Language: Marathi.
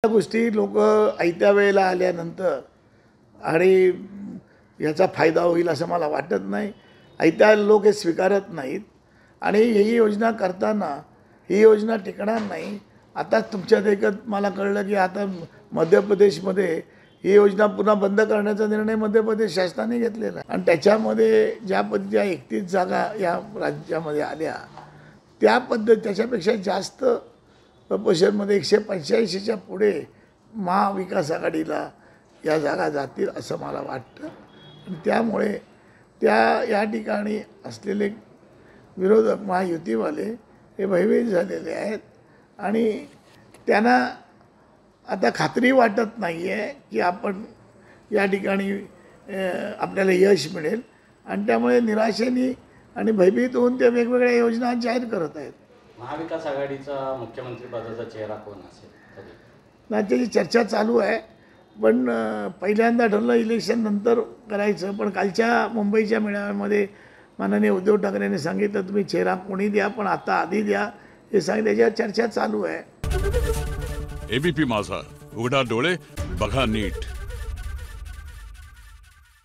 या गोष्टी लोक आयत्या वेळेला आल्यानंतर आणि याचा फायदा होईल असं मला वाटत नाही. आयत्या लोक हे स्वीकारत नाहीत आणि ही योजना करताना ही योजना टिकणार नाही. आता तुमच्या देखत मला कळलं की आता मध्य प्रदेशमध्ये ही योजना पुन्हा बंद करण्याचा निर्णय मध्य प्रदेश शासनाने घेतलेला आहे आणि त्याच्यामध्ये ज्या पद्धतीच्या 31 जागा या राज्यामध्ये आल्या त्या त्याच्यापेक्षा जास्त प्रपोशनमध्ये 185च्या पुढे महाविकास आघाडीला या जागा जातील असं मला वाटतं. आणि त्यामुळे या ठिकाणी असलेले विरोधक महायुतीवाले हे भयभीत झालेले आहेत आणि त्यांना आता खात्री वाटत नाही आहे की आपण या ठिकाणी आपल्याला यश मिळेल आणि त्यामुळे निराशेने आणि भयभीत होऊन ते वेगवेगळ्या योजना जाहीर करत आहेत. महाविकास आघाडीचा मुख्यमंत्री पदाचा चेहरा कोण असेल त्याची चर्चा चालू आहे पण पहिल्यांदा ठरलं इलेक्शन नंतर करायचं. पण कालच्या मुंबईच्या मेळाव्यामध्ये माननीय उद्धव ठाकरेंनी सांगितलं तुम्ही चेहरा कोणी द्या पण आता आधी द्या हे सांगितलं. त्याच्यावर चर्चा चालू आहे. एबीपी माझा, उघडा डोळे बघा नीट.